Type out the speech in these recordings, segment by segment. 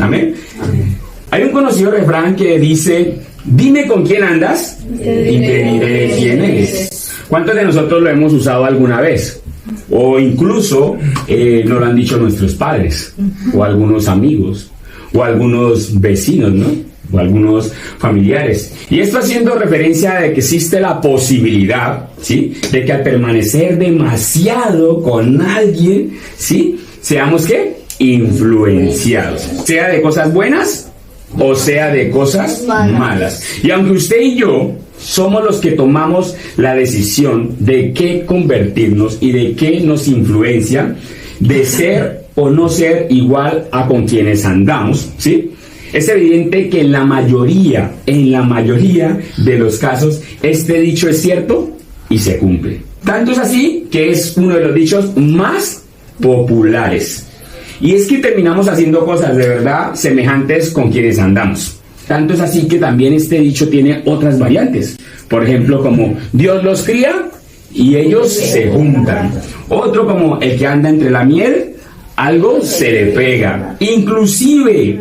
Amén. Hay un conocido refrán que dice: dime con quién andas y te diré quién eres. ¿Cuántos de nosotros lo hemos usado alguna vez? O incluso nos lo han dicho nuestros padres, o algunos amigos, o algunos vecinos, ¿no? O algunos familiares. Y esto haciendo referencia de que existe la posibilidad, ¿sí?, de que al permanecer demasiado con alguien, ¿sí?, seamos, ¿qué?, influenciados, sea de cosas buenas o sea de cosas malas. Y aunque usted y yo somos los que tomamos la decisión de qué convertirnos y de qué nos influencia, de ser o no ser igual a con quienes andamos, ¿sí?, es evidente que en la mayoría de los casos, este dicho es cierto y se cumple. Tanto es así que es uno de los dichos más populares. Y es que terminamos haciendo cosas de verdad semejantes con quienes andamos. Tanto es así que también este dicho tiene otras variantes. Por ejemplo, como Dios los cría y ellos se juntan. Otro como el que anda entre la miel, algo se le pega. Inclusive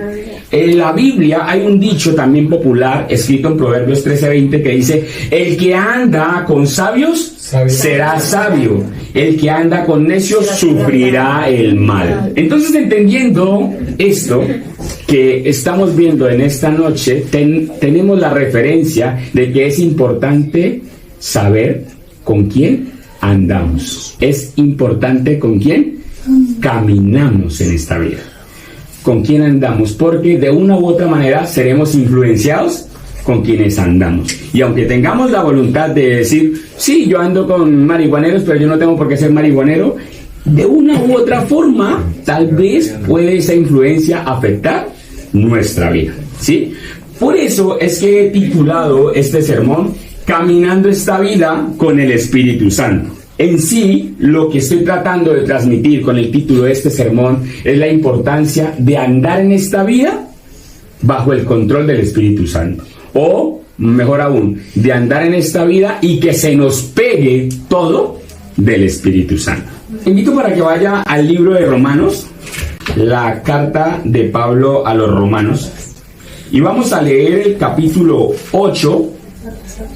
en la Biblia hay un dicho también popular escrito en Proverbios 13:20 que dice: el que anda con sabios será sabio, el que anda con necios sufrirá el mal. Entonces, entendiendo esto que estamos viendo en esta noche, tenemos la referencia de que es importante saber con quién andamos. Es importante con quién caminamos en esta vida. Con quién andamos, porque de una u otra manera seremos influenciados con quienes andamos. Y aunque tengamos la voluntad de decir: sí, yo ando con marihuaneros, pero yo no tengo por qué ser marihuanero, de una u otra forma, tal vez puede esa influencia afectar nuestra vida, ¿sí? Por eso es que he titulado este sermón Caminando esta vida con el Espíritu Santo. En sí, lo que estoy tratando de transmitir con el título de este sermón es la importancia de andar en esta vida bajo el control del Espíritu Santo. O, mejor aún, de andar en esta vida y que se nos pegue todo del Espíritu Santo. Invito para que vaya al libro de Romanos, la carta de Pablo a los Romanos, y vamos a leer el capítulo 8,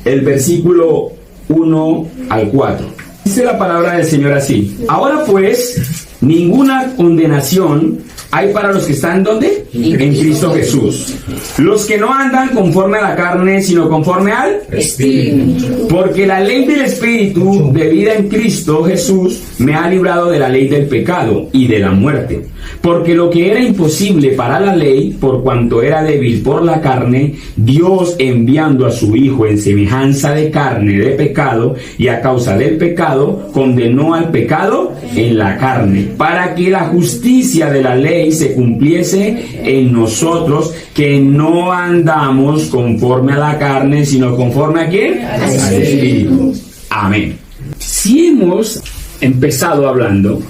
el versículo 1 al 4. Dice la palabra del Señor así: ahora pues, ninguna condenación hay para los que están, ¿dónde? En Cristo Jesús. Los que no andan conforme a la carne, sino conforme al Espíritu. Porque la ley del Espíritu de vida en Cristo Jesús me ha librado de la ley del pecado y de la muerte. Porque lo que era imposible para la ley, por cuanto era débil por la carne, Dios, enviando a su Hijo en semejanza de carne de pecado, y a causa del pecado, condenó al pecado en la carne, para que la justicia de la ley se cumpliese en nosotros, que no andamos conforme a la carne, sino conforme ¿a quién? Al Espíritu. Amén. Si hemos empezado hablando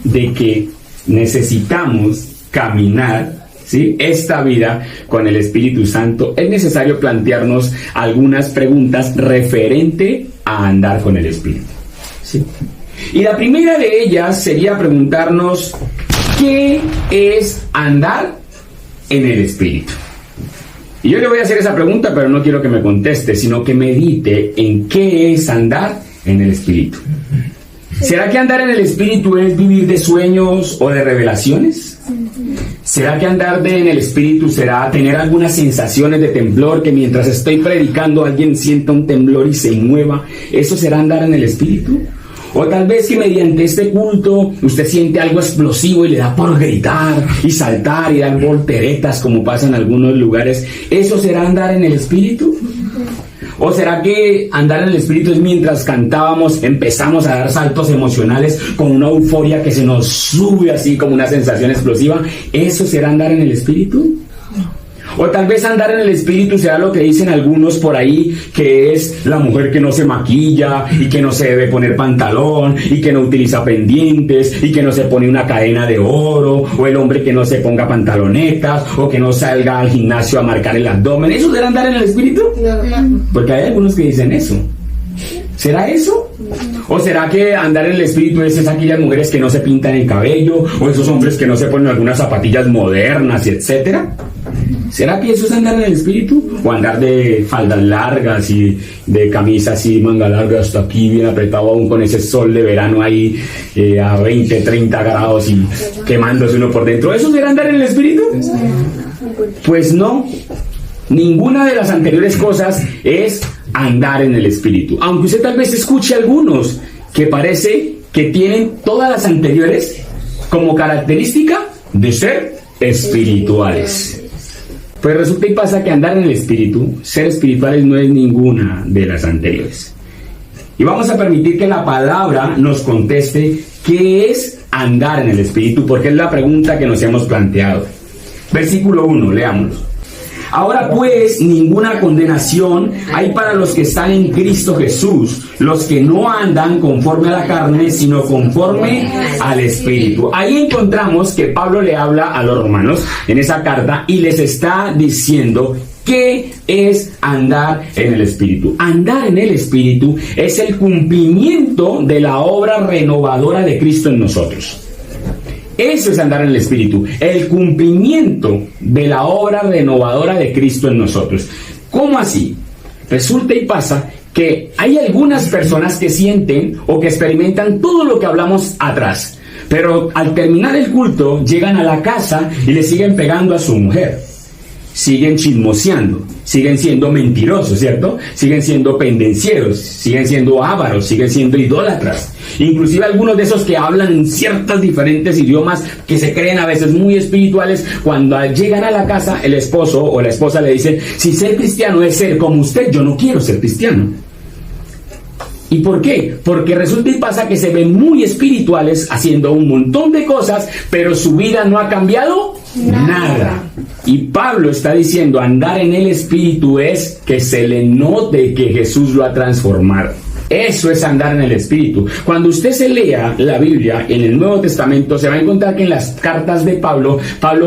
de que necesitamos caminar, ¿sí?, esta vida con el Espíritu Santo, es necesario plantearnos algunas preguntas referente a andar con el Espíritu, ¿sí? Y la primera de ellas sería preguntarnos: ¿qué es andar en el Espíritu? Y yo le voy a hacer esa pregunta, pero no quiero que me conteste, sino que medite en qué es andar en el Espíritu. ¿Será que andar en el Espíritu es vivir de sueños o de revelaciones? ¿Será que andar en el Espíritu será tener algunas sensaciones de temblor, que mientras estoy predicando alguien sienta un temblor y se mueva? ¿Eso será andar en el Espíritu? O tal vez que mediante este culto usted siente algo explosivo y le da por gritar y saltar y dar volteretas, como pasa en algunos lugares. ¿Eso será andar en el Espíritu? ¿O será que andar en el Espíritu es mientras cantábamos empezamos a dar saltos emocionales con una euforia que se nos sube así como una sensación explosiva? ¿Eso será andar en el Espíritu? O tal vez andar en el Espíritu será lo que dicen algunos por ahí, que es la mujer que no se maquilla y que no se debe poner pantalón y que no utiliza pendientes y que no se pone una cadena de oro, o el hombre que no se ponga pantalonetas o que no salga al gimnasio a marcar el abdomen. ¿Eso será andar en el Espíritu? No. Porque hay algunos que dicen eso. ¿Será eso? ¿O será que andar en el espíritu es aquellas mujeres que no se pintan el cabello? ¿O esos hombres que no se ponen algunas zapatillas modernas y etcétera? ¿Será que eso es andar en el espíritu? ¿O andar de faldas largas y de camisa así, manga larga hasta aquí, bien apretado aún con ese sol de verano ahí a 20, 30 grados y quemándose uno por dentro? ¿Eso será andar en el espíritu? Pues no. Ninguna de las anteriores cosas es andar en el espíritu. Aunque usted tal vez escuche algunos que parece que tienen todas las anteriores como característica de ser espirituales. Pues resulta y pasa que andar en el espíritu, ser espirituales, no es ninguna de las anteriores. Y vamos a permitir que la palabra nos conteste qué es andar en el espíritu, porque es la pregunta que nos hemos planteado. Versículo 1, leámoslo. Ahora pues ninguna condenación hay para los que están en Cristo Jesús, los que no andan conforme a la carne, sino conforme al Espíritu. Ahí encontramos que Pablo le habla a los romanos en esa carta y les está diciendo ¿qué es andar en el Espíritu? Andar en el Espíritu es el cumplimiento de la obra renovadora de Cristo en nosotros. Eso es andar en el Espíritu, el cumplimiento de la obra renovadora de Cristo en nosotros. ¿Cómo así? Resulta y pasa que hay algunas personas que sienten o que experimentan todo lo que hablamos atrás, pero al terminar el culto llegan a la casa y le siguen pegando a su mujer. Siguen chismoseando, siguen siendo mentirosos, ¿cierto? Siguen siendo pendencieros, siguen siendo ávaros, siguen siendo idólatras. Inclusive algunos de esos que hablan en ciertos diferentes idiomas que se creen a veces muy espirituales, cuando llegan a la casa el esposo o la esposa le dice, si ser cristiano es ser como usted, yo no quiero ser cristiano. ¿Y por qué? Porque resulta y pasa que se ven muy espirituales haciendo un montón de cosas, pero su vida no ha cambiado nada. Y Pablo está diciendo, andar en el Espíritu es que se le note que Jesús lo ha transformado. Eso es andar en el Espíritu. Cuando usted se lea la Biblia en el Nuevo Testamento, se va a encontrar que en las cartas de Pablo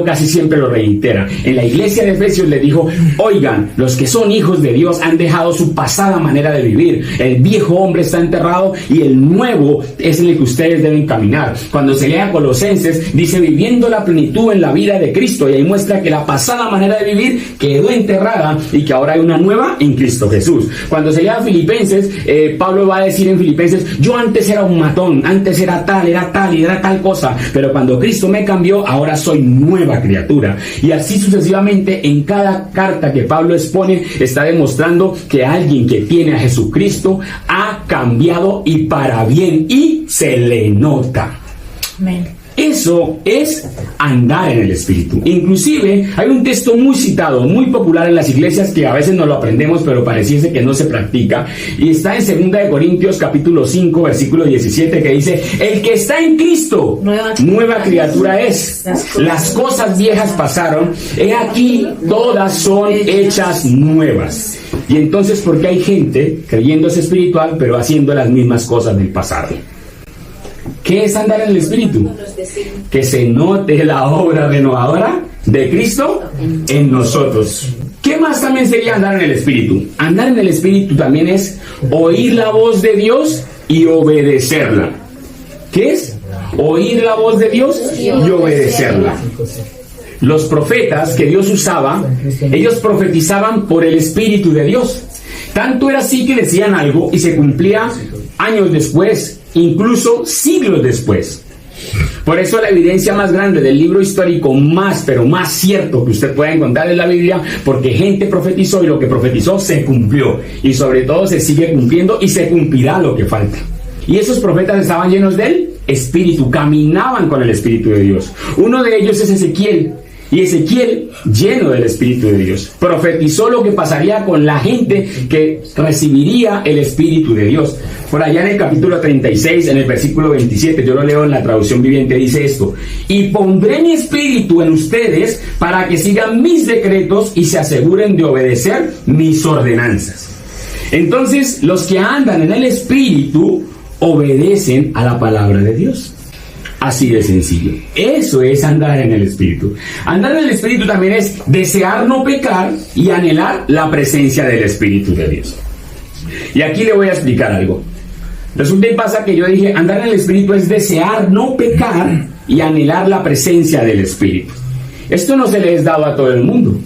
casi siempre lo reitera. En la iglesia de Efesios le dijo, oigan, los que son hijos de Dios han dejado su pasada manera de vivir. El viejo hombre está enterrado y el nuevo es en el que ustedes deben caminar. Cuando se lea Colosenses, dice, viviendo la plenitud en la vida de Cristo. Y ahí muestra que la pasada manera de vivir quedó enterrada y que ahora hay una nueva en Cristo Jesús. Cuando se lea Filipenses, Pablo va a decir en Filipenses, yo antes era un matón, antes era tal y era tal cosa, pero cuando Cristo me cambió, ahora soy nueva criatura. Y así sucesivamente, en cada carta que Pablo expone, está demostrando que alguien que tiene a Jesucristo ha cambiado y para bien, y se le nota. Amén. Eso es andar en el Espíritu. Inclusive hay un texto muy citado, muy popular en las iglesias que a veces no lo aprendemos, pero pareciese que no se practica. Y está en 2 Corintios capítulo 5, versículo 17, que dice, el que está en Cristo, nueva criatura es. Las cosas viejas pasaron, he aquí todas son hechas nuevas. Y entonces, ¿por qué hay gente creyéndose espiritual, pero haciendo las mismas cosas del pasado? ¿Qué es andar en el Espíritu? Que se note la obra renovadora de Cristo en nosotros. ¿Qué más también sería andar en el Espíritu? Andar en el Espíritu también es oír la voz de Dios y obedecerla. ¿Qué es? Oír la voz de Dios y obedecerla. Los profetas que Dios usaba, ellos profetizaban por el Espíritu de Dios. Tanto era así que decían algo y se cumplía años después, incluso siglos después. Por eso la evidencia más grande del libro histórico más cierto que usted pueda encontrar en la Biblia, porque gente profetizó y lo que profetizó se cumplió, y sobre todo se sigue cumpliendo y se cumplirá lo que falta. Y esos profetas estaban llenos del Espíritu, caminaban con el Espíritu de Dios. Uno de ellos es Ezequiel. Y Ezequiel, lleno del Espíritu de Dios, profetizó lo que pasaría con la gente que recibiría el Espíritu de Dios. Por allá en el capítulo 36, en el versículo 27, yo lo leo en la traducción viviente, dice esto: y pondré mi espíritu en ustedes para que sigan mis decretos y se aseguren de obedecer mis ordenanzas. Entonces, los que andan en el Espíritu obedecen a la palabra de Dios. Así de sencillo. Eso es andar en el Espíritu. Andar en el Espíritu también es desear no pecar y anhelar la presencia del Espíritu de Dios. Y aquí le voy a explicar algo. Resulta y pasa que yo dije, andar en el Espíritu es desear no pecar y anhelar la presencia del Espíritu. Esto no se le es dado a todo el mundo.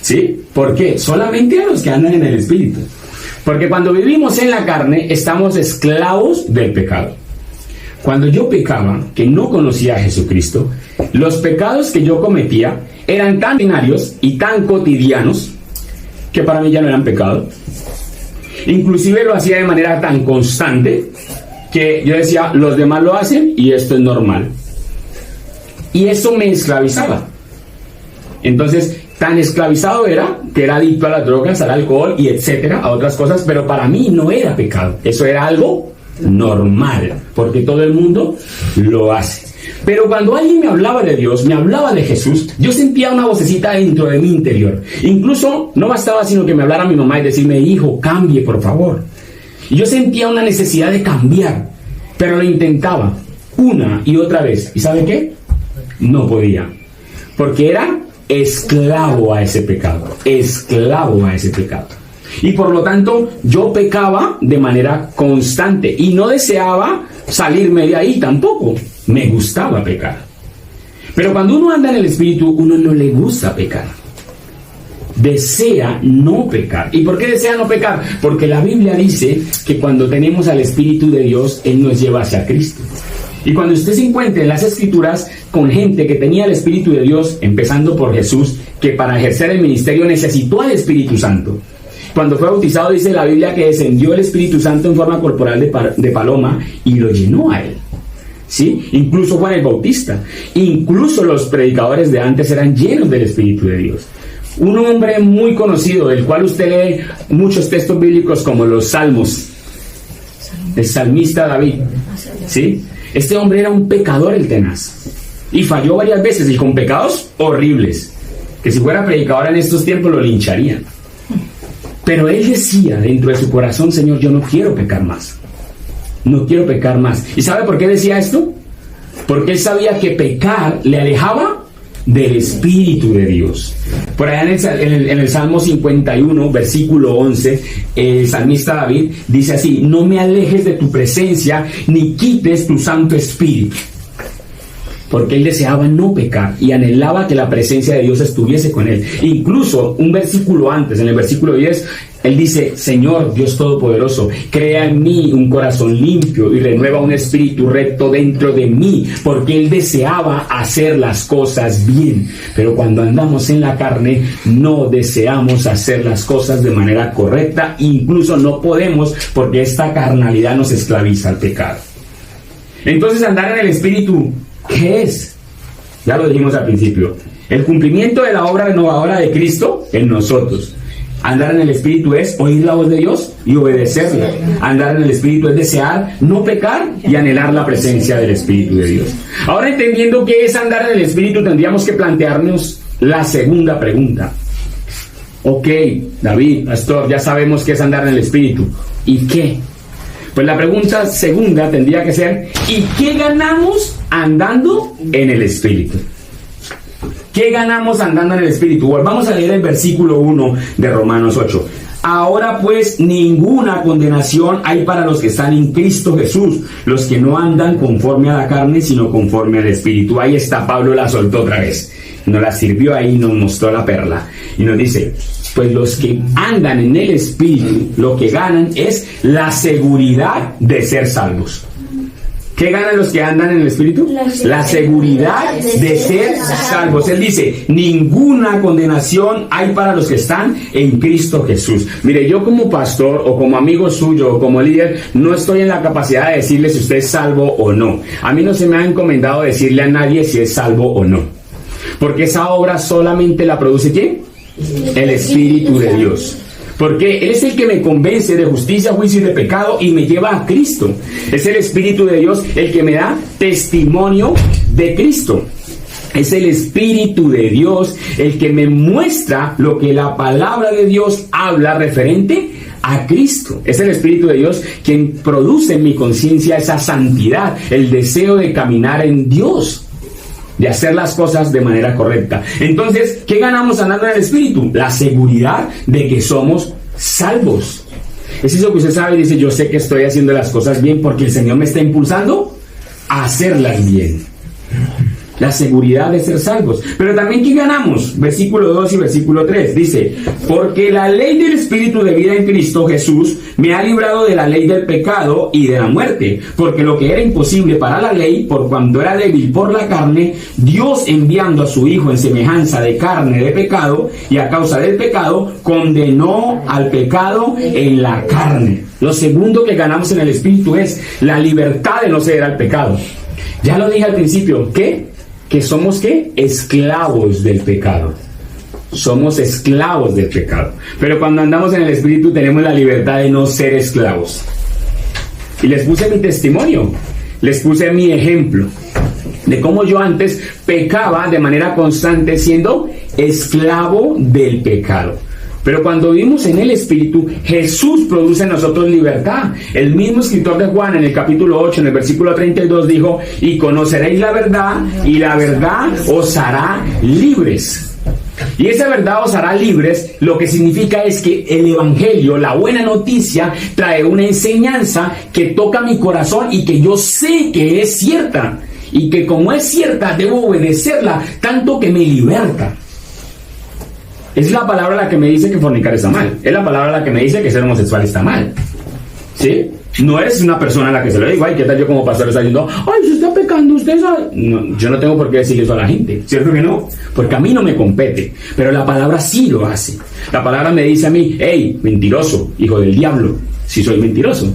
¿Sí? ¿Por qué? Solamente a los que andan en el Espíritu. Porque cuando vivimos en la carne, estamos esclavos del pecado. Cuando yo pecaba, que no conocía a Jesucristo, los pecados que yo cometía eran tan ordinarios y tan cotidianos que para mí ya no eran pecado. Inclusive lo hacía de manera tan constante que yo decía, los demás lo hacen y esto es normal. Y eso me esclavizaba. Entonces, tan esclavizado era que era adicto a las drogas, al alcohol y etcétera, a otras cosas, pero para mí no era pecado. Eso era algo normal, porque todo el mundo lo hace. Pero cuando alguien me hablaba de Dios, me hablaba de Jesús, yo sentía una vocecita dentro de mi interior. Incluso no bastaba sino que me hablara mi mamá y decirme, hijo, cambie por favor. Y yo sentía una necesidad de cambiar, pero lo intentaba una y otra vez. ¿Y sabe qué? No podía, porque era esclavo a ese pecado, esclavo a ese pecado. Y por lo tanto yo pecaba de manera constante y no deseaba salirme de ahí tampoco. Me gustaba pecar. Pero cuando uno anda en el Espíritu, uno no le gusta pecar. Desea no pecar. ¿Y por qué desea no pecar? Porque la Biblia dice que cuando tenemos al Espíritu de Dios, Él nos lleva hacia Cristo. Y cuando usted se encuentre en las Escrituras con gente que tenía el Espíritu de Dios, empezando por Jesús, que para ejercer el ministerio necesitó al Espíritu Santo. Cuando fue bautizado, dice la Biblia que descendió el Espíritu Santo en forma corporal de paloma y lo llenó a él. ¿Sí? Incluso Juan el Bautista, incluso los predicadores de antes eran llenos del Espíritu de Dios. Un hombre muy conocido, del cual usted lee muchos textos bíblicos como los Salmos, el salmista David, ¿sí? Este hombre era un pecador el tenaz y falló varias veces y con pecados horribles, que si fuera predicador en estos tiempos lo lincharían. Pero él decía dentro de su corazón, Señor, yo no quiero pecar más. No quiero pecar más. ¿Y sabe por qué decía esto? Porque él sabía que pecar le alejaba del Espíritu de Dios. Por allá en el Salmo 51, versículo 11, el salmista David dice así: no me alejes de tu presencia, ni quites tu Santo Espíritu. Porque él deseaba no pecar y anhelaba que la presencia de Dios estuviese con él. Incluso un versículo antes, en el versículo 10, él dice: Señor Dios Todopoderoso, crea en mí un corazón limpio y renueva un espíritu recto dentro de mí, porque él deseaba hacer las cosas bien. Pero cuando andamos en la carne, no deseamos hacer las cosas de manera correcta, incluso no podemos, porque esta carnalidad nos esclaviza al pecado. Entonces, andar en el Espíritu, ¿qué es? Ya lo dijimos al principio. El cumplimiento de la obra renovadora de Cristo en nosotros. Andar en el Espíritu es oír la voz de Dios y obedecerla. Andar en el Espíritu es desear no pecar y anhelar la presencia del Espíritu de Dios. Ahora, entendiendo qué es andar en el Espíritu, tendríamos que plantearnos la segunda pregunta. Ok, David, pastor, ya sabemos qué es andar en el Espíritu. ¿Y qué? Pues la pregunta segunda tendría que ser: ¿y qué ganamos andando en el Espíritu? ¿Qué ganamos andando en el Espíritu? Volvamos a leer el versículo 1 de Romanos 8. Ahora pues ninguna condenación hay para los que están en Cristo Jesús, los que no andan conforme a la carne, sino conforme al Espíritu. Ahí está, Pablo la soltó otra vez. Nos la sirvió ahí, nos mostró la perla. Y nos dice: pues los que andan en el Espíritu, lo que ganan es la seguridad de ser salvos. ¿Qué ganan los que andan en el Espíritu? La seguridad de ser salvos. Él dice: ninguna condenación hay para los que están en Cristo Jesús. Mire, yo como pastor o como amigo suyo o como líder no estoy en la capacidad de decirle si usted es salvo o no. A mí no se me ha encomendado decirle a nadie si es salvo o no, porque esa obra solamente la produce ¿quién? El Espíritu de Dios. Porque Él es el que me convence de justicia, juicio y de pecado y me lleva a Cristo. Es el Espíritu de Dios el que me da testimonio de Cristo. Es el Espíritu de Dios el que me muestra lo que la palabra de Dios habla referente a Cristo. Es el Espíritu de Dios quien produce en mi conciencia esa santidad, el deseo de caminar en Dios, de hacer las cosas de manera correcta. Entonces, ¿qué ganamos andando en el Espíritu? La seguridad de que somos salvos. Es eso que usted sabe y dice, yo sé que estoy haciendo las cosas bien porque el Señor me está impulsando a hacerlas bien. La seguridad de ser salvos. Pero también, ¿qué ganamos? Versículo 2 y versículo 3 dice: porque la ley del Espíritu de vida en Cristo Jesús me ha librado de la ley del pecado y de la muerte, porque lo que era imposible para la ley, por cuanto era débil por la carne, Dios, enviando a su Hijo en semejanza de carne de pecado, y a causa del pecado condenó al pecado en la carne. Lo segundo que ganamos en el Espíritu es la libertad de no ceder al pecado. Ya lo dije al principio, ¿qué? Que somos, ¿qué? Esclavos del pecado. Somos esclavos del pecado. Pero cuando andamos en el Espíritu tenemos la libertad de no ser esclavos. Y les puse mi testimonio, les puse mi ejemplo de cómo yo antes pecaba de manera constante siendo esclavo del pecado. Pero cuando vivimos en el Espíritu, Jesús produce en nosotros libertad. El mismo escritor de Juan, en el capítulo 8, en el versículo 32, dijo: y conoceréis la verdad, y la verdad os hará libres. Y esa verdad os hará libres, lo que significa es que el Evangelio, la buena noticia, trae una enseñanza que toca mi corazón y que yo sé que es cierta. Y que como es cierta, debo obedecerla, tanto que me liberta. Es la palabra la que me dice que fornicar está mal. Es la palabra la que me dice que ser homosexual está mal. ¿Sí? No es una persona a la que se lo digo: ay, ¿qué tal yo como pastor está diciendo, ay, se está pecando, usted sabe? No, yo no tengo por qué decir eso a la gente, ¿cierto que no? Porque a mí no me compete, pero la palabra sí lo hace. La palabra me dice a mí: hey, mentiroso, hijo del diablo, si soy mentiroso.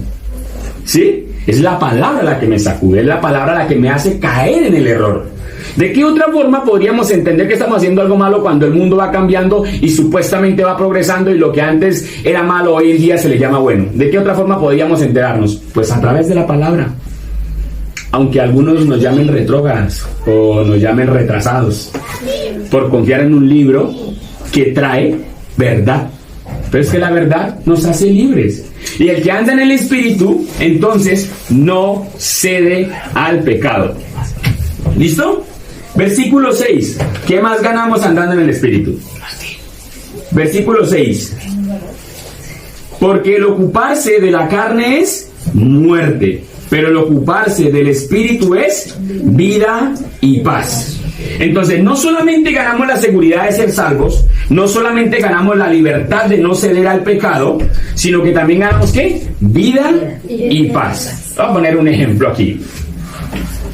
¿Sí? Es la palabra la que me sacude, es la palabra la que me hace caer en el error. ¿De qué otra forma podríamos entender que estamos haciendo algo malo cuando el mundo va cambiando y supuestamente va progresando y lo que antes era malo hoy en día se le llama bueno? ¿De qué otra forma podríamos enterarnos? Pues a través de la palabra. Aunque algunos nos llamen retrógradas o nos llamen retrasados por confiar en un libro que trae verdad. Pero es que la verdad nos hace libres. Y el que anda en el Espíritu, entonces no cede al pecado. ¿Listo? Versículo 6. ¿Qué más ganamos andando en el Espíritu? Versículo 6. Porque el ocuparse de la carne es muerte, pero el ocuparse del Espíritu es vida y paz. Entonces, no solamente ganamos la seguridad de ser salvos, no solamente ganamos la libertad de no ceder al pecado, sino que también ganamos, ¿qué? Vida y paz. Voy a poner un ejemplo aquí.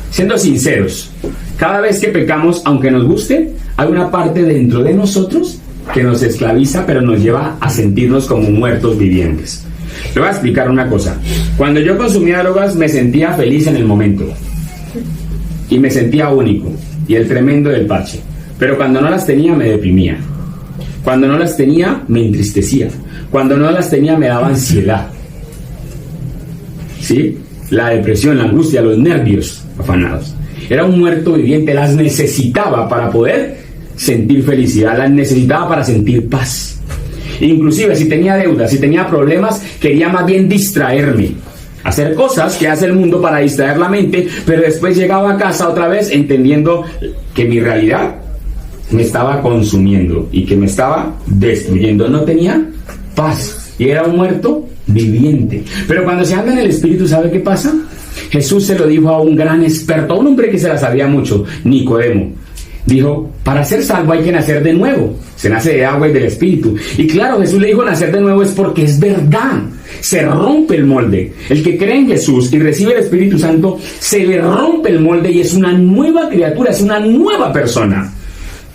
Siendo sinceros, cada vez que pecamos, aunque nos guste, hay una parte dentro de nosotros que nos esclaviza, pero nos lleva a sentirnos como muertos vivientes. Le voy a explicar una cosa. Cuando yo consumía drogas, me sentía feliz en el momento. Y me sentía único. Y el tremendo del parche. Pero cuando no las tenía, me deprimía. Cuando no las tenía, me entristecía. Cuando no las tenía, me daba ansiedad. ¿Sí? La depresión, la angustia, los nervios afanados. Era un muerto viviente, las necesitaba para poder sentir felicidad, las necesitaba para sentir paz. Inclusive si tenía deudas, si tenía problemas, quería más bien distraerme, hacer cosas que hace el mundo para distraer la mente, pero después llegaba a casa otra vez entendiendo que mi realidad me estaba consumiendo y que me estaba destruyendo. No tenía paz y era un muerto viviente. Pero cuando se anda en el Espíritu, ¿sabe qué pasa? Jesús se lo dijo a un gran experto, a un hombre que se la sabía mucho, Nicodemo. Dijo: para ser salvo hay que nacer de nuevo. Se nace de agua y del Espíritu. Y claro, Jesús le dijo nacer de nuevo es porque es verdad. Se rompe el molde. El que cree en Jesús y recibe el Espíritu Santo, se le rompe el molde y es una nueva criatura, es una nueva persona.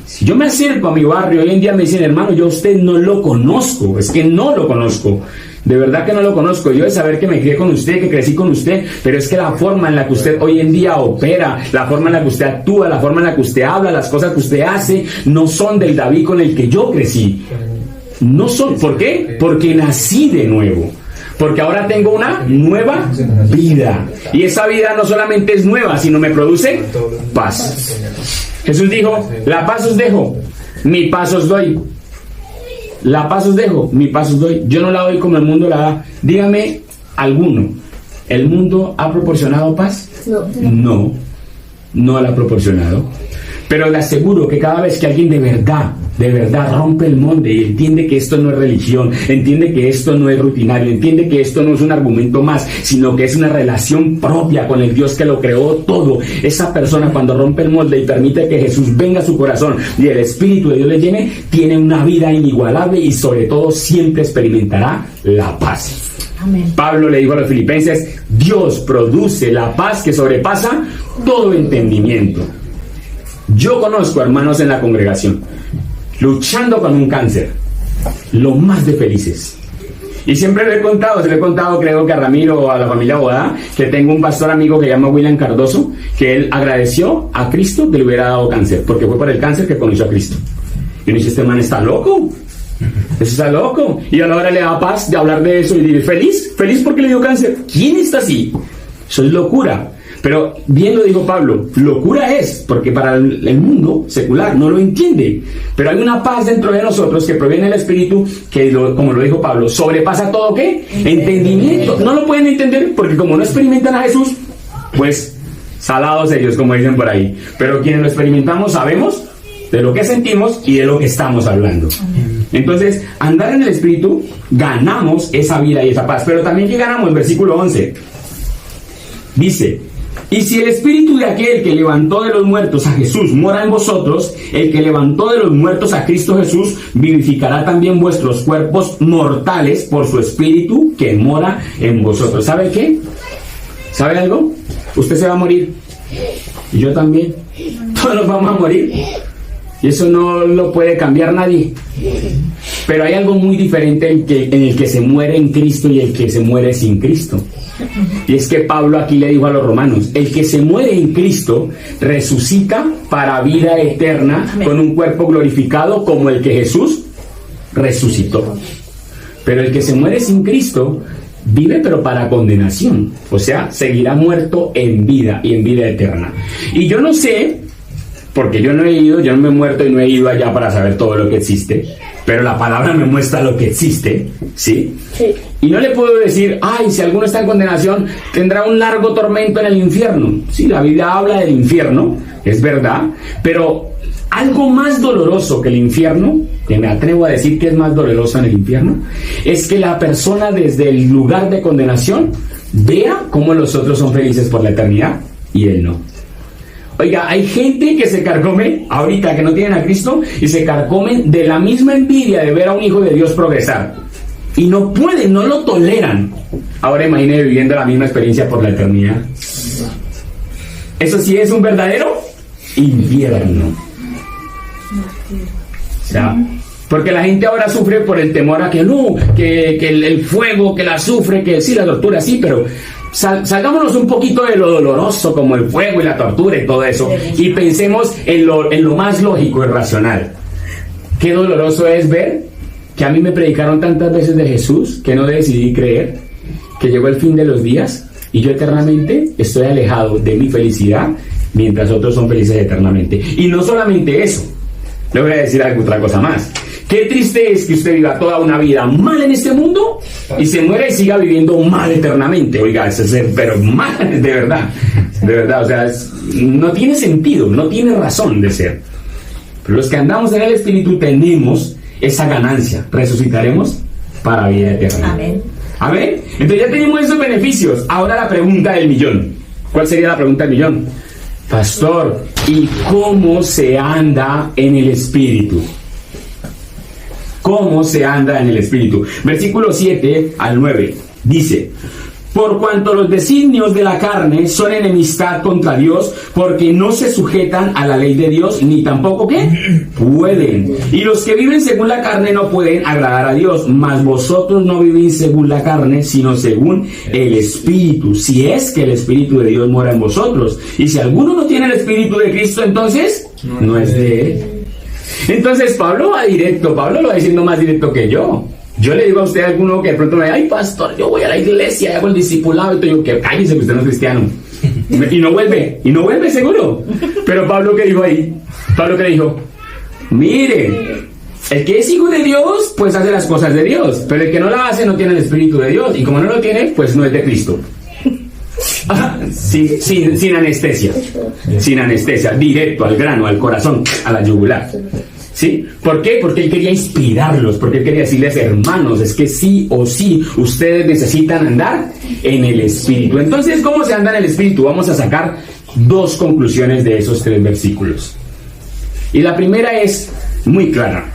Si yo me acerco a mi barrio, hoy en día me dicen: hermano, yo a usted no lo conozco. Es que no lo conozco. De verdad que no lo conozco. Yo de saber que me crié con usted, que crecí con usted, pero es que la forma en la que usted hoy en día opera, la forma en la que usted actúa, la forma en la que usted habla, las cosas que usted hace, no son del David con el que yo crecí. No son. ¿Por qué? Porque nací de nuevo. Porque ahora tengo una nueva vida. Y esa vida no solamente es nueva, sino me produce paz. Jesús dijo: la paz os dejo, mi paz os doy. La paz os dejo, mi paz os doy. Yo no la doy como el mundo la da. Dígame alguno. ¿El mundo ha proporcionado paz? No, no la ha proporcionado. Pero le aseguro que cada vez que alguien de verdad de verdad rompe el molde y entiende que esto no es religión, entiende que esto no es rutinario, entiende que esto no es un argumento más, sino que es una relación propia con el Dios que lo creó todo. Esa persona, cuando rompe el molde y permite que Jesús venga a su corazón y el Espíritu de Dios le llene, tiene una vida inigualable y sobre todo siempre experimentará la paz. Amén. Pablo le dijo a los filipenses: Dios produce la paz que sobrepasa todo entendimiento. Yo conozco hermanos en la congregación luchando con un cáncer, lo más de felices. Y siempre se lo he contado creo que a Ramiro o a la familia Boda, que tengo un pastor amigo que se llama William Cardoso, que él agradeció a Cristo que le hubiera dado cáncer, porque fue por el cáncer que conoció a Cristo. Y uno dice: este man está loco. Eso está loco. Y a la hora le da paz de hablar de eso y decir: feliz porque le dio cáncer. ¿Quién está así? Eso es locura. Pero bien lo dijo Pablo, locura es, porque para el mundo secular no lo entiende. Pero hay una paz dentro de nosotros que proviene del Espíritu, que como lo dijo Pablo, sobrepasa todo ¿qué? Entendimiento. No lo pueden entender porque como no experimentan a Jesús, pues salados ellos, como dicen por ahí. Pero quienes lo experimentamos sabemos de lo que sentimos y de lo que estamos hablando. Entonces, andar en el Espíritu, ganamos esa vida y esa paz. Pero también que ganamos, versículo 11. Dice: y si el Espíritu de aquel que levantó de los muertos a Jesús mora en vosotros, el que levantó de los muertos a Cristo Jesús vivificará también vuestros cuerpos mortales por su Espíritu que mora en vosotros. ¿Sabe qué? ¿Sabe algo? Usted se va a morir. Y yo también. Todos nos vamos a morir. Y eso no lo puede cambiar nadie. Pero hay algo muy diferente en el que se muere en Cristo y el que se muere sin Cristo. Y es que Pablo aquí le dijo a los romanos: el que se muere en Cristo resucita para vida eterna con un cuerpo glorificado como el que Jesús resucitó. Pero el que se muere sin Cristo vive pero para condenación, o sea, seguirá muerto en vida y en vida eterna. Y yo no sé, porque yo no me he muerto y no he ido allá para saber todo lo que existe, pero la palabra me muestra lo que existe, ¿sí? Sí. Y no le puedo decir: ay, si alguno está en condenación, tendrá un largo tormento en el infierno. Sí, la Biblia habla del infierno, es verdad, pero algo más doloroso que el infierno, que me atrevo a decir que es más doloroso en el infierno, es que la persona desde el lugar de condenación vea cómo los otros son felices por la eternidad y él no. Oiga, hay gente que se carcome ahorita que no tienen a Cristo y se carcomen de la misma envidia de ver a un hijo de Dios progresar. Y no pueden, no lo toleran. Ahora imagine viviendo la misma experiencia por la eternidad. Eso sí es un verdadero infierno. O sea, porque la gente ahora sufre por el temor a que no, que el fuego, que la azufre, que sí, la tortura, sí, pero salgámonos un poquito de lo doloroso como el fuego y la tortura y todo eso y pensemos en lo más lógico y racional. Qué doloroso es ver que a mí me predicaron tantas veces de Jesús que no decidí creer, que llegó el fin de los días y yo eternamente estoy alejado de mi felicidad mientras otros son felices eternamente. Y no solamente eso, le voy a decir otra cosa más. Qué triste es que usted viva toda una vida mal en este mundo y se muera y siga viviendo mal eternamente. Oiga, eso es pero mal, de verdad, o sea, no tiene sentido, no tiene razón de ser. Pero los que andamos en el Espíritu tenemos esa ganancia, resucitaremos para vida eterna. Amén. Amén. Entonces ya tenemos esos beneficios. Ahora la pregunta del millón. ¿Cuál sería la pregunta del millón? Pastor, ¿y cómo se anda en el Espíritu? ¿Cómo se anda en el Espíritu? Versículo 7 al 9 dice: por cuanto los designios de la carne son enemistad contra Dios, porque no se sujetan a la ley de Dios, ni tampoco ¿qué? Pueden. Y los que viven según la carne no pueden agradar a Dios, mas vosotros no vivís según la carne, sino según el Espíritu, si es que el Espíritu de Dios mora en vosotros. Y si alguno no tiene el Espíritu de Cristo, entonces no es de él. Entonces Pablo va directo, Pablo lo va diciendo más directo que yo. Yo le digo a usted a alguno que de pronto me dice: ay, pastor, yo voy a la iglesia, hago el discipulado, y te digo: que cállese, que usted no es cristiano. Y no vuelve seguro. Pero Pablo, ¿qué dijo ahí? Pablo, ¿qué dijo? Mire, el que es hijo de Dios, pues hace las cosas de Dios, pero el que no la hace no tiene el Espíritu de Dios, y como no lo tiene, pues no es de Cristo. Sin anestesia, directo al grano, al corazón, a la yugular. ¿Sí? ¿Por qué? Porque él quería inspirarlos, porque él quería decirles, hermanos, es que sí o sí, ustedes necesitan andar en el Espíritu. Entonces, ¿cómo se anda en el Espíritu? Vamos a sacar dos conclusiones de esos 3 versículos. Y la primera es muy clara,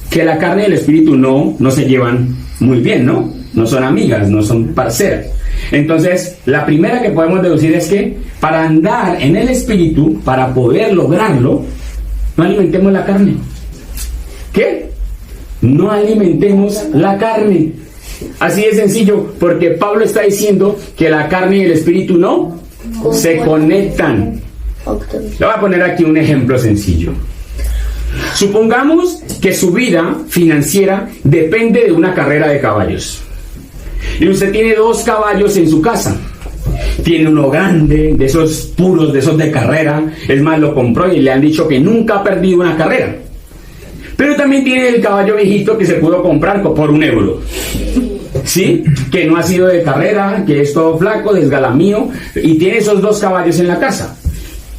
que la carne y el Espíritu no se llevan muy bien, ¿no? No son amigas, no son parceras. Entonces, la primera que podemos deducir es que para andar en el Espíritu, para poder lograrlo, no alimentemos la carne. ¿Qué? No alimentemos la carne. Así de sencillo, porque Pablo está diciendo que la carne y el Espíritu no se conectan. Le voy a poner aquí un ejemplo sencillo. Supongamos que su vida financiera depende de una carrera de caballos. Y usted tiene 2 caballos en su casa. Tiene uno grande, de esos puros, de esos de carrera. Es más, lo compró y le han dicho que nunca ha perdido una carrera. Pero también tiene el caballo viejito que se pudo comprar por €1. ¿Sí? Que no ha sido de carrera, que es todo flaco, desgalamío. Y tiene esos 2 caballos en la casa.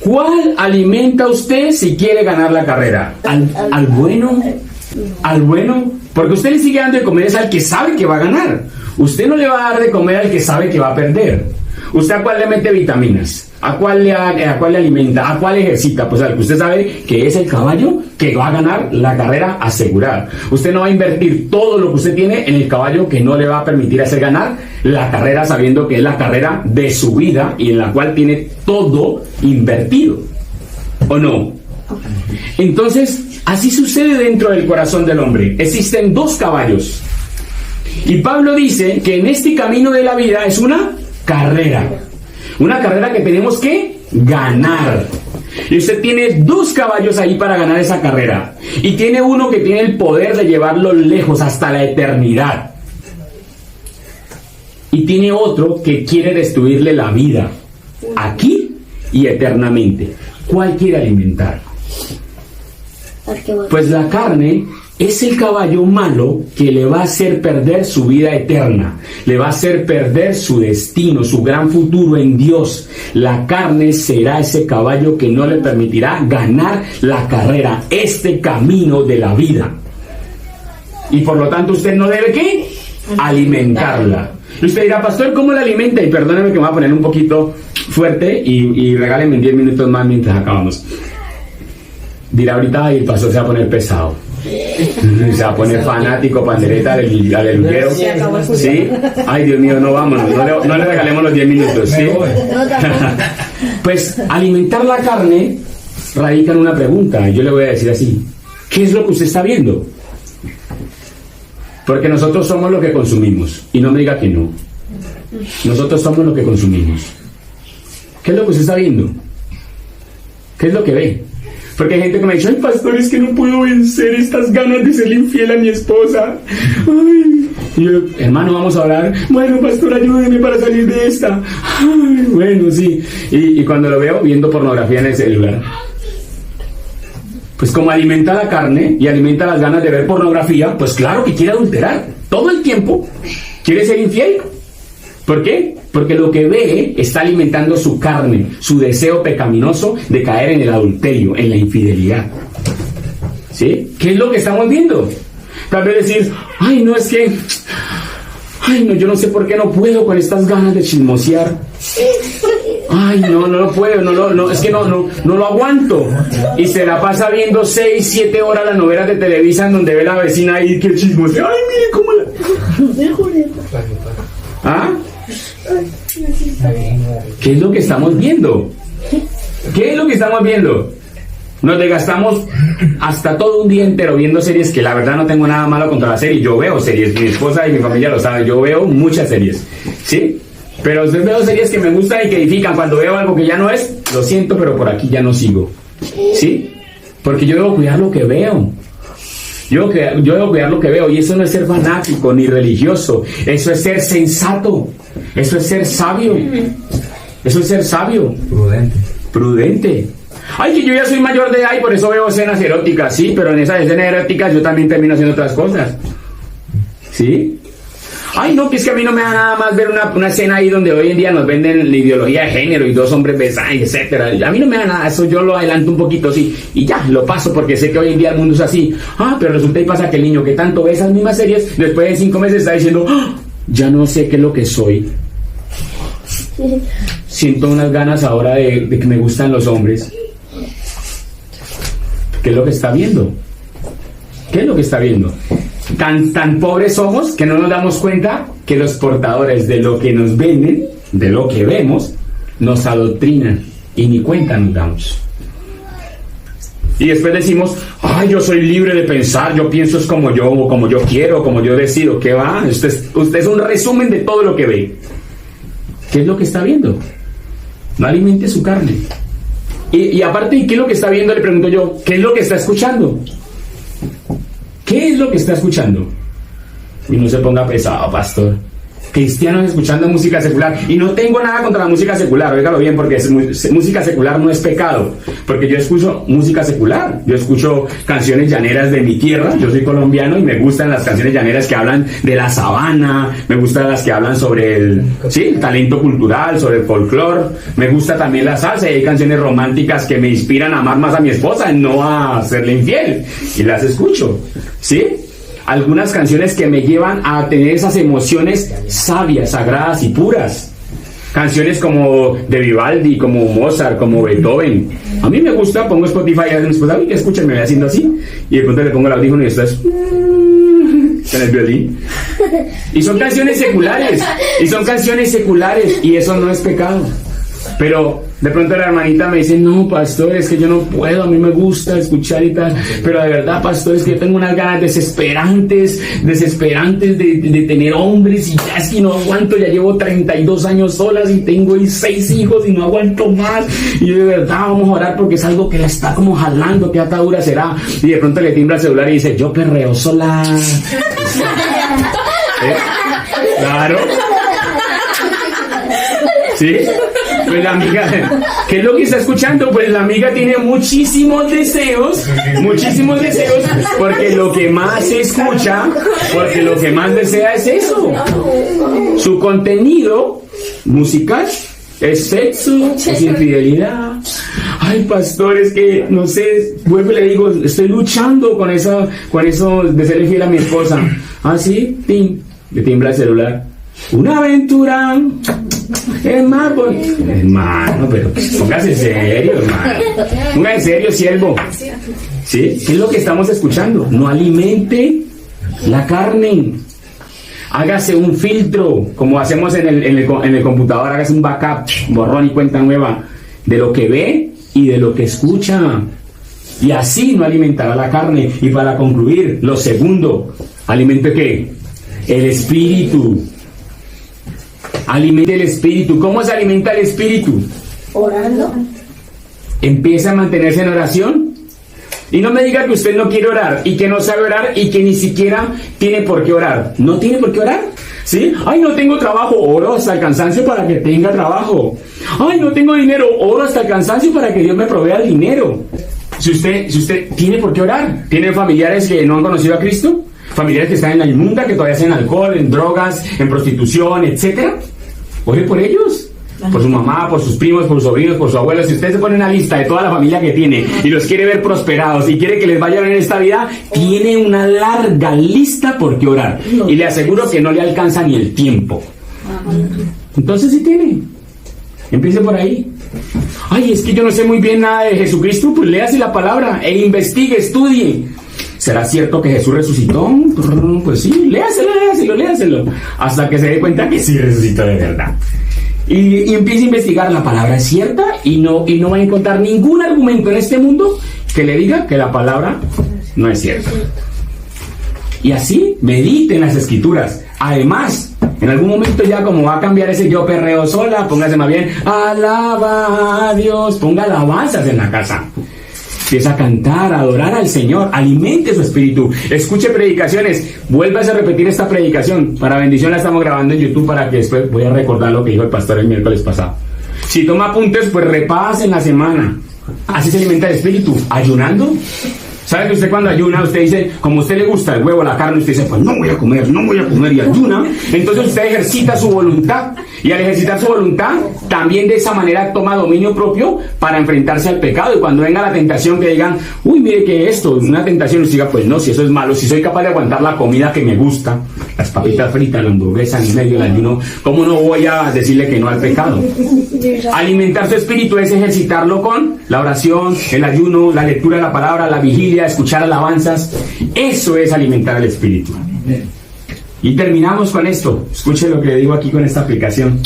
¿Cuál alimenta usted si quiere ganar la carrera? ¿Al bueno? ¿Al bueno? Porque usted le sigue dando de comer es al que sabe que va a ganar. Usted no le va a dar de comer al que sabe que va a perder. ¿Usted a cuál le mete vitaminas? ¿A cuál le alimenta? ¿A cuál ejercita? Pues al que usted sabe que es el caballo que va a ganar la carrera asegurada. Usted no va a invertir todo lo que usted tiene en el caballo que no le va a permitir hacer ganar la carrera, sabiendo que es la carrera de su vida y en la cual tiene todo invertido. ¿O no? Entonces, así sucede dentro del corazón del hombre. Existen 2 caballos. Y Pablo dice que en este camino de la vida es una carrera que tenemos que ganar. Y usted tiene 2 caballos ahí para ganar esa carrera. Y tiene uno que tiene el poder de llevarlo lejos hasta la eternidad. Y tiene otro que quiere destruirle la vida, aquí y eternamente. ¿Cuál quiere alimentar? Pues la carne es el caballo malo que le va a hacer perder su vida eterna, le va a hacer perder su destino, su gran futuro en Dios. La carne será ese caballo que no le permitirá ganar la carrera, este camino de la vida. Y por lo tanto usted no debe ¿qué? Alimentarla. Y usted dirá, pastor, ¿cómo la alimenta? Y perdóneme que me voy a poner un poquito fuerte y regálenme 10 minutos más mientras acabamos. Dirá ahorita, y el pastor se va a poner pesado. Se va a poner fanático, pandereta, aleluyero. ¿Sí? Ay, Dios mío, no vámonos. No le regalemos los 10 minutos. ¿Sí? Pues alimentar la carne radica en una pregunta. Yo le voy a decir así: ¿qué es lo que usted está viendo? Porque nosotros somos lo que consumimos. Y no me diga que no. Nosotros somos lo que consumimos. ¿Qué es lo que usted está viendo? ¿Qué es lo que ve? Porque hay gente que me ha dicho, ay, pastor, es que no puedo vencer estas ganas de ser infiel a mi esposa. Ay. Y yo, hermano, vamos a hablar. Bueno, pastor, ayúdeme para salir de esta. Ay, bueno, sí. Y cuando lo veo viendo pornografía en el celular, pues como alimenta la carne y alimenta las ganas de ver pornografía, pues claro que quiere adulterar. Todo el tiempo quiere ser infiel. ¿Por qué? Porque lo que ve está alimentando su carne, su deseo pecaminoso de caer en el adulterio, en la infidelidad. ¿Sí? ¿Qué es lo que estamos viendo? Tal vez decir, ay, no, es que, ay, no, yo no sé por qué no puedo con estas ganas de chismosear. Ay, no lo puedo, no, es que no lo aguanto. Y se la pasa viendo 6, 7 horas las novelas de Televisa en donde ve la vecina ahí que chismosea. Ay, mire cómo la... ¿Ah? ¿Qué es lo que estamos viendo? ¿Qué es lo que estamos viendo? Nos desgastamos hasta todo un día entero viendo series, que la verdad no tengo nada malo contra las series. Yo veo series, mi esposa y mi familia lo saben, yo veo muchas series, ¿sí? Pero yo veo series que me gustan y que edifican. Cuando veo algo que ya no es, lo siento, pero por aquí ya no sigo, ¿sí? Porque yo debo cuidar lo que veo. Yo debo cuidar lo que veo, y eso no es ser fanático ni religioso, eso es ser sensato, eso es ser sabio, eso es ser sabio. Prudente. Ay, que yo ya soy mayor de edad y por eso veo escenas eróticas, sí, pero en esas escenas eróticas yo también termino haciendo otras cosas, ¿sí? Ay, no, que es que a mí no me da nada más ver una escena ahí donde hoy en día nos venden la ideología de género y dos hombres besan, etcétera. A mí no me da nada, eso yo lo adelanto un poquito, sí, y ya, lo paso porque sé que hoy en día el mundo es así. Pero resulta y pasa que el niño que tanto ve esas mismas series, después de 5 meses está diciendo, ya no sé qué es lo que soy. Siento unas ganas ahora de que me gustan los hombres. ¿Qué es lo que está viendo? ¿Qué es lo que está viendo? Tan pobres somos que no nos damos cuenta que los portadores de lo que nos venden, de lo que vemos, nos adoctrinan y ni cuenta nos damos. Y después decimos, yo soy libre de pensar, yo pienso es como yo, o como yo quiero, como yo decido. ¿Qué va? Usted es un resumen de todo lo que ve. ¿Qué es lo que está viendo? No alimente su carne. Y aparte, ¿qué es lo que está viendo? Le pregunto yo, ¿qué es lo que está escuchando? ¿Qué es lo que está escuchando? Y no se ponga pesado, pastor. Cristianos escuchando música secular. Y no tengo nada contra la música secular, óigalo bien, porque música secular no es pecado. Porque yo escucho música secular. Yo escucho canciones llaneras de mi tierra. Yo soy colombiano y me gustan las canciones llaneras que hablan de la sabana. Me gustan las que hablan sobre el talento cultural, sobre el folclore. Me gusta también la salsa. Y hay canciones románticas que me inspiran a amar más a mi esposa y no a serle infiel. Y las escucho. ¿Sí? Algunas canciones que me llevan a tener esas emociones sabias, sagradas y puras. Canciones como de Vivaldi, como Mozart, como Beethoven. A mí me gusta, pongo Spotify y a mi esposa, que escuchen, me voy haciendo así. Y de pronto le pongo el audífono y estás con el violín. Y son canciones seculares. Y eso no es pecado. Pero de pronto la hermanita me dice, no, pastor, es que yo no puedo, a mí me gusta escuchar y tal, pero de verdad, pastor, es que yo tengo unas ganas desesperantes de tener hombres y ya es que no aguanto, ya llevo 32 años solas y tengo 6 hijos y no aguanto más, y de verdad vamos a orar porque es algo que la está como jalando, qué atadura será, y de pronto le timbra el celular y dice, yo perreo sola. Claro. ¿Sí? Pues la amiga, ¿qué es lo que está escuchando? Pues la amiga tiene muchísimos deseos, porque lo que más se escucha, porque lo que más desea es eso. Su contenido musical es sexo, es infidelidad. Ay, pastor, es que, no sé, vuelvo y le digo, estoy luchando con eso de ser infiel a mi esposa. ¿Sí? ¡Pim! Le timbra el celular. Una aventura. Es más, hermano, pero póngase serio, hermano. Póngase serio, siervo. ¿Sí? ¿Qué es lo que estamos escuchando? No alimente la carne. Hágase un filtro, como hacemos en el computador, hágase un backup, borrón y cuenta nueva, de lo que ve y de lo que escucha. Y así no alimentará la carne. Y para concluir, lo segundo, ¿alimente qué? El espíritu. Alimente el espíritu. ¿Cómo se alimenta el espíritu? Orando. Empieza a mantenerse en oración. Y no me diga que usted no quiere orar y que no sabe orar y que ni siquiera tiene por qué orar. ¿No tiene por qué orar? ¿Sí? Ay, no tengo trabajo, oro hasta el cansancio para que tenga trabajo. Ay, no tengo dinero, oro hasta el cansancio para que Dios me provea el dinero. Si usted tiene por qué orar, ¿tiene familiares que no han conocido a Cristo? Familiares que están en la inmunda, que todavía hacen alcohol, en drogas, en prostitución, etcétera. Ore por ellos, por su mamá, por sus primos, por sus sobrinos, por sus abuelos. Si usted se pone una lista de toda la familia que tiene y los quiere ver prosperados y quiere que les vaya bien en esta vida, tiene una larga lista por qué orar. Y le aseguro que no le alcanza ni el tiempo. Entonces sí tiene. Empiece por ahí. Ay, es que yo no sé muy bien nada de Jesucristo. Pues léase la palabra e investigue, estudie. ¿Será cierto que Jesús resucitó? Pues sí, léaselo. Hasta que se dé cuenta que sí resucitó de verdad. Y empiece a investigar. La palabra es cierta y no va a encontrar ningún argumento en este mundo que le diga que la palabra no es cierta. Y así medite en las escrituras. Además, en algún momento ya como va a cambiar ese yo perreo sola, póngase más bien, alaba a Dios, ponga alabanzas en la casa. Empieza a cantar, a adorar al Señor, alimente su espíritu, escuche predicaciones, vuélvase a repetir esta predicación. Para bendición la estamos grabando en YouTube para que después voy a recordar lo que dijo el pastor el miércoles pasado. Si toma apuntes, pues repase en la semana. Así se alimenta el espíritu, ayunando. ¿Sabe que usted cuando ayuna, usted dice, como a usted le gusta el huevo, la carne, usted dice, pues no voy a comer y ayuna? Entonces usted ejercita su voluntad, y al ejercitar su voluntad, también de esa manera toma dominio propio para enfrentarse al pecado. Y cuando venga la tentación, que digan, uy, mire que esto es una tentación, usted diga, pues no, si eso es malo, si soy capaz de aguantar la comida que me gusta, las papitas fritas, la hamburguesa en medio del ayuno, ¿cómo no voy a decirle que no al pecado? Alimentar su espíritu es ejercitarlo con la oración, el ayuno, la lectura de la palabra, la vigilia, escuchar alabanzas. Eso es alimentar el espíritu. Y terminamos con esto. Escuche lo que le digo aquí con esta aplicación.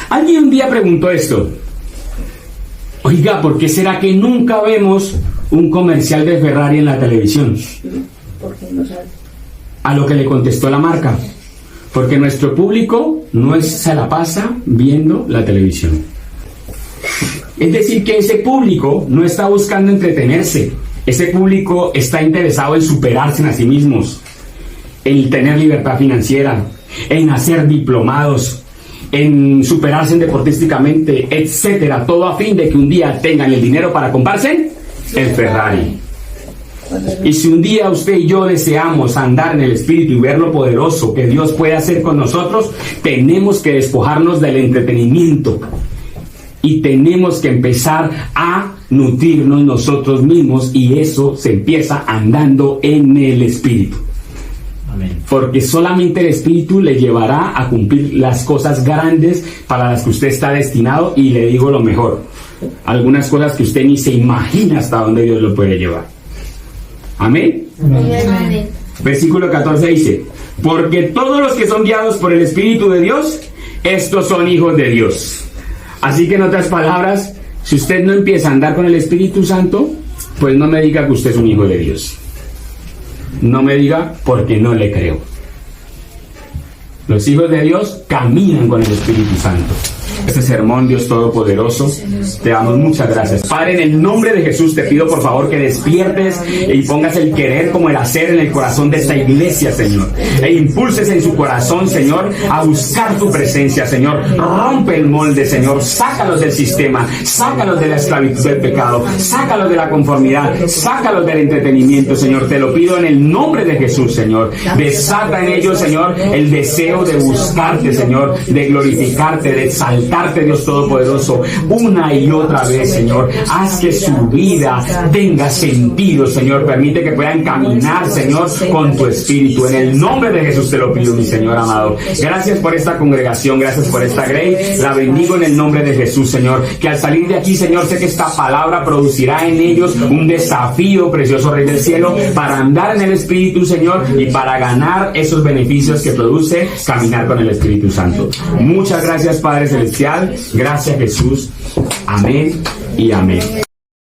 Alguien un día preguntó esto: oiga, ¿por qué será que nunca vemos un comercial de Ferrari en la televisión? A lo que le contestó la marca: porque nuestro público no se la pasa viendo la televisión. Es decir, que ese público no está buscando entretenerse. Ese público está interesado en superarse a sí mismos, en tener libertad financiera, en hacer diplomados, en superarse deportísticamente, etcétera. Todo a fin de que un día tengan el dinero para comprarse el Ferrari. Y si un día usted y yo deseamos andar en el Espíritu y ver lo poderoso que Dios puede hacer con nosotros, tenemos que despojarnos del entretenimiento y tenemos que empezar a nutrirnos nosotros mismos, y eso se empieza andando en el Espíritu. Amén. Porque solamente el Espíritu le llevará a cumplir las cosas grandes para las que usted está destinado, y le digo lo mejor, algunas cosas que usted ni se imagina hasta dónde Dios lo puede llevar. Amén. Amén. Versículo 14 dice: porque todos los que son guiados por el Espíritu de Dios, estos son hijos de Dios. Así que en otras palabras, si usted no empieza a andar con el Espíritu Santo, pues no me diga que usted es un hijo de Dios. No me diga, porque no le creo. Los hijos de Dios caminan con el Espíritu Santo. Este sermón, Dios Todopoderoso, te damos muchas gracias. Padre, en el nombre de Jesús te pido por favor que despiertes y pongas el querer como el hacer en el corazón de esta iglesia, Señor. E impulses en su corazón, Señor, a buscar tu presencia, Señor. Rompe el molde, Señor. Sácalos del sistema, sácalos de la esclavitud del pecado, sácalos de la conformidad, sácalos del entretenimiento, Señor. Te lo pido en el nombre de Jesús, Señor. Desata en ellos, Señor, el deseo de buscarte, Señor, de glorificarte, de exaltarte, Dios Todopoderoso, una y otra vez, Señor. Haz que su vida tenga sentido, Señor. Permite que puedan caminar, Señor, con tu Espíritu. En el nombre de Jesús te lo pido, mi Señor amado. Gracias por esta congregación, gracias por esta Grey. La bendigo en el nombre de Jesús, Señor. Que al salir de aquí, Señor, sé que esta palabra producirá en ellos un desafío, precioso Rey del Cielo, para andar en el Espíritu, Señor, y para ganar esos beneficios que produce caminar con el Espíritu Santo. Muchas gracias, Padre Celestial. Gracias, Jesús. Amén y amén.